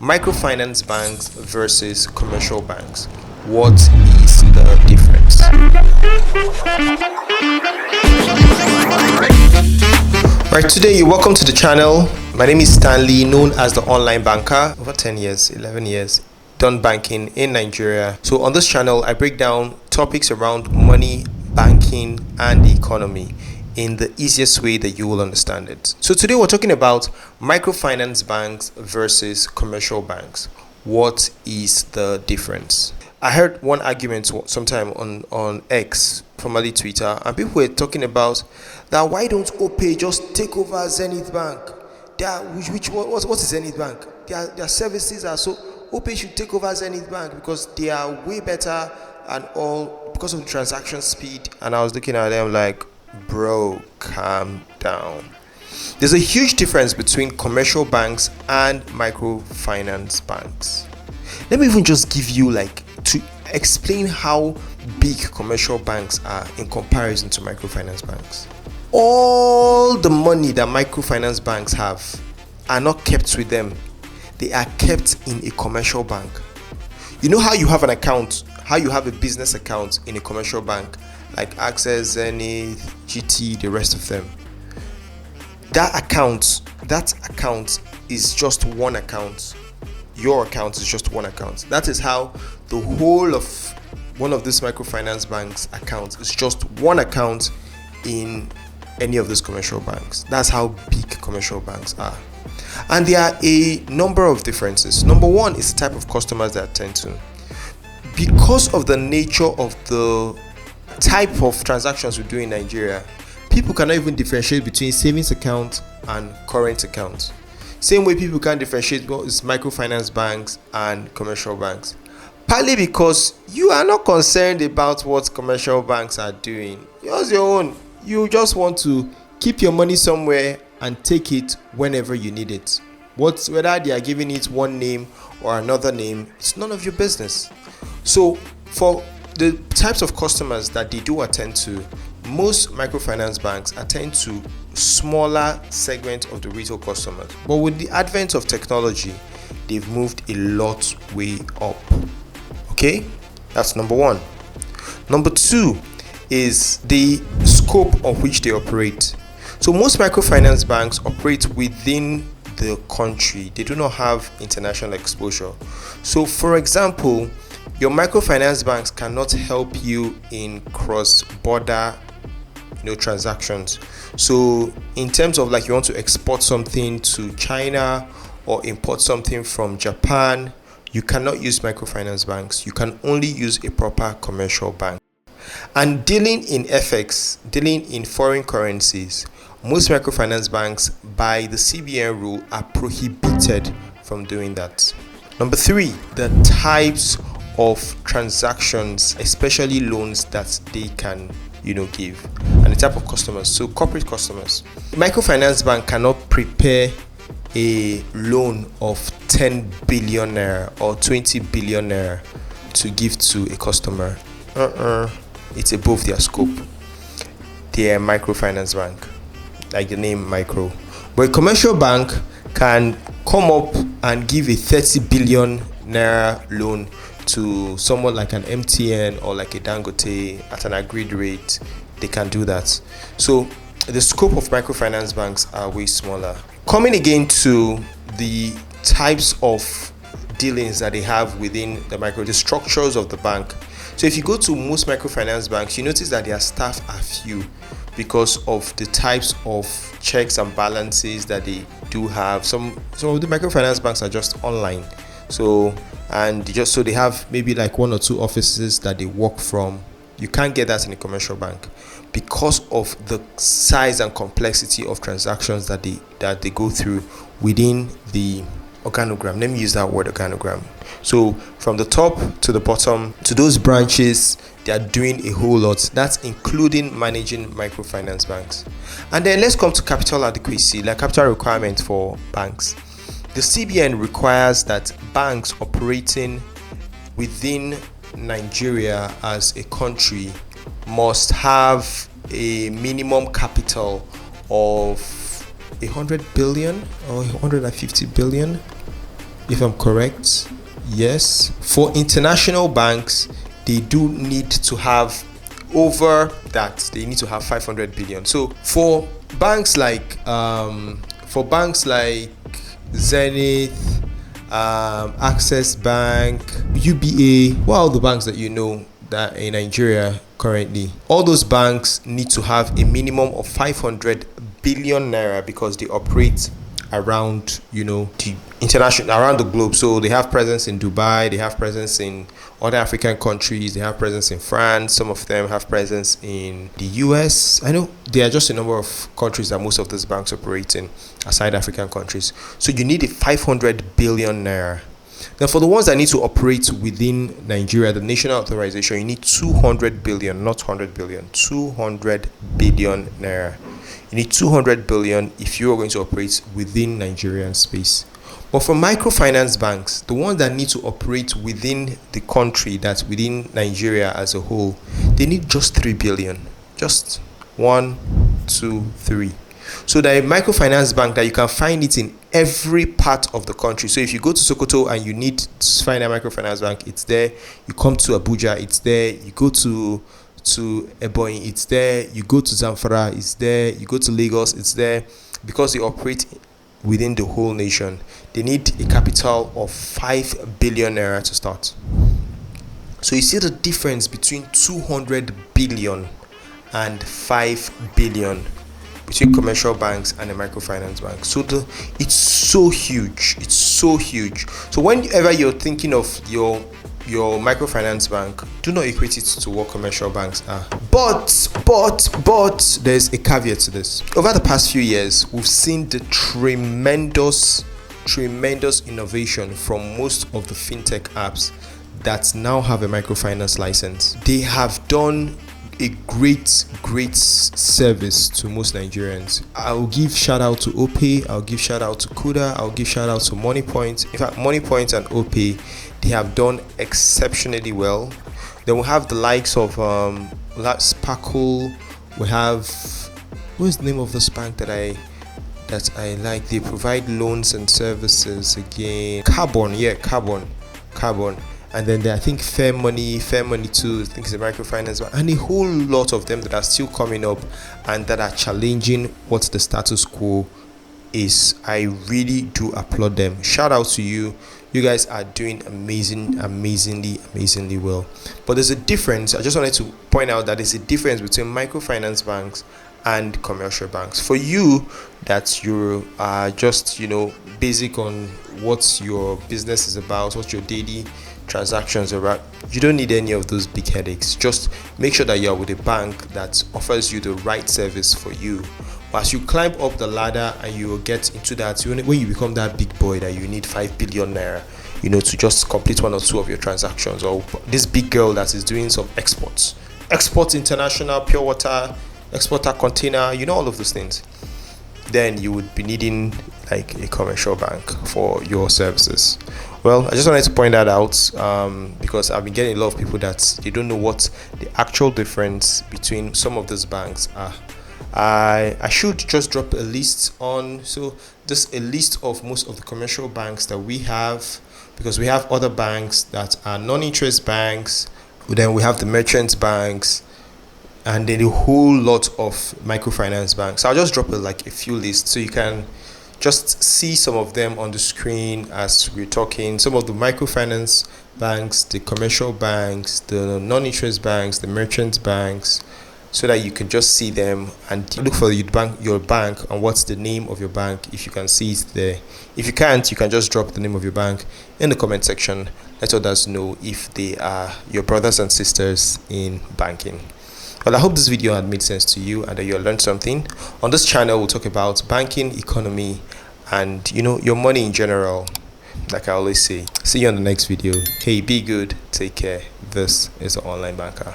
Microfinance banks versus commercial banks. What is the difference? Right, today you're welcome to the channel. My name is Stanley, known as the Online Banker. Over 10 years, 11 years, done banking in Nigeria. So on this channel, I break down topics around money, banking, and the economy in the easiest way that you will understand it. So today we're talking about microfinance banks versus commercial banks. What is the difference? I heard one argument sometime on X, formerly Twitter, and people were talking about that why don't OPay just take over Zenith Bank? What is Zenith Bank? Their services are so OPay should take over Zenith Bank because they are way better and all because of the transaction speed. And I was looking at them like, bro, calm down. There's a huge difference between commercial banks and microfinance banks. Let me even just give you to explain how big commercial banks are in comparison to microfinance banks. All the money that microfinance banks have are not kept with them. They are kept in a commercial bank. You know how you have an account, how you have a business account in a commercial bank, like Access, Zenith, GT, the rest of them. That account is just one account. Your account is just one account. That is how the whole of one of these microfinance banks accounts is just one account in any of these commercial banks. That's how big commercial banks are. And there are a number of differences. Number one is the type of customers they attend to. Because of the nature of the type of transactions we do in Nigeria, people cannot even differentiate between savings account and current account. Same way people can't differentiate what is microfinance banks and commercial banks. Partly because you are not concerned about what commercial banks are doing. Yours your own. You just want to keep your money somewhere and take it whenever you need it. Whether they are giving it one name or another name, it's none of your business. So for the types of customers that they do attend to, most microfinance banks attend to smaller segments of the retail customers. But with the advent of technology, they've moved a lot way up. Okay, that's number one. Number two is the scope of which they operate. So most microfinance banks operate within the country. They do not have international exposure. So for example, your microfinance banks cannot help you in cross-border transactions. So in terms of you want to export something to China or import something from Japan, you cannot use microfinance banks. You can only use a proper commercial bank. And dealing in FX, dealing in foreign currencies, most microfinance banks by the CBN rule are prohibited from doing that. Number three, the types of transactions, especially loans that they can give, and the type of customers. So corporate customers, microfinance bank cannot prepare a loan of 10 billion naira or 20 billion naira to give to a customer. It's above their scope. They're a microfinance bank, like the name micro. But a commercial bank can come up and give a 30 billion naira loan to someone like an MTN or like a Dangote at an agreed rate. They can do that. So the scope of microfinance banks are way smaller. Coming again to the types of dealings that they have within the structures of the bank. So if you go to most microfinance banks, you notice that their staff are few because of the types of checks and balances that they do have. Some of the microfinance banks are just online. So they have maybe one or two offices that they work from. You can't get that in a commercial bank because of the size and complexity of transactions that they go through within the organogram. Let me use that word, organogram. So from the top to the bottom to those branches, they are doing a whole lot. That's including managing microfinance banks. And then let's come to capital adequacy, capital requirements for banks. The CBN requires that banks operating within Nigeria as a country must have a minimum capital of 100 billion or 150 billion. if I'm correct. Yes. For international banks, they do need to have over that. They need to have 500 billion. So for banks like Zenith, Access Bank, UBA, what are the banks that you know that in Nigeria currently? All those banks need to have a minimum of 500 billion naira because they operate around the international, around the globe. So they have presence in Dubai, they have presence in other African countries, they have presence in France, some of them have presence in the US. I know there are just a number of countries that most of these banks operate in aside African countries. So you need a 500 billion naira. Now for the ones that need to operate within Nigeria, the national authorization, you need 200 billion, not 100 billion, 200 billion naira. You need 200 billion if you are going to operate within Nigerian space. But for microfinance banks, the ones that need to operate within the country, that's within Nigeria as a whole, they need just 3 billion. Just 1, 2, 3. So that a microfinance bank that you can find it in every part of the country. So if you go to Sokoto and you need to find a microfinance bank, it's there. You come to Abuja, it's there. You go to Ebonyi, it's there. You go to Zamfara, it's there. You go to Lagos, it's there. Because they operate within the whole nation, they need a capital of 5 billion naira to start. So you see the difference between 200 billion and 5 billion between commercial banks and a microfinance bank. So it's so huge. It's so huge. So whenever you're thinking of your microfinance bank, do not equate it to what commercial banks are. But there's a caveat to this. Over the past few years, we've seen the tremendous innovation from most of the fintech apps that now have a microfinance license. They have done a great service to most Nigerians. I'll give shout out to OPay, I'll give shout out to Kuda, I'll give shout out to MoneyPoint. In fact, MoneyPoint and OPay, they have done exceptionally well. Then we have the likes of Sparkle. We have, what is the name of this bank that I like? They provide loans and services again. Carbon. And then I think Fair Money too, I think it's a microfinance bank, and a whole lot of them that are still coming up and that are challenging what the status quo is. I really do applaud them. Shout out to you. You guys are doing amazingly well. But there's a difference. I just wanted to point out that there's a difference between microfinance banks and commercial banks. For you that you are just basic on what your business is about, what your daily transactions are about, you don't need any of those big headaches. Just make sure that you're with a bank that offers you the right service for you. But as you climb up the ladder and you get into that, when you become that big boy that you need 5 billion naira to just complete one or two of your transactions, or this big girl that is doing some exports international, pure water exporter, container, all of those things, then you would be needing like a commercial bank for your services. Well, I just wanted to point that out because I've been getting a lot of people that they don't know what the actual difference between some of those banks are. I should just drop a list on, so just a list of most of the commercial banks that we have, because we have other banks that are non-interest banks, then we have the merchant banks, and then a whole lot of microfinance banks. So I'll just drop a few lists so you can just see some of them on the screen as we're talking. Some of the microfinance banks, the commercial banks, the non-interest banks, the merchant banks, so that you can just see them and look for your bank and what's the name of your bank if you can see it there. If you can't, you can just drop the name of your bank in the comment section. Let others know if they are your brothers and sisters in banking. Well, I hope this video had made sense to you and that you learned something. On this channel, we'll talk about banking, economy, and your money in general, like I always say. See you on the next video. Hey, be good, take care. This is the Online Banker.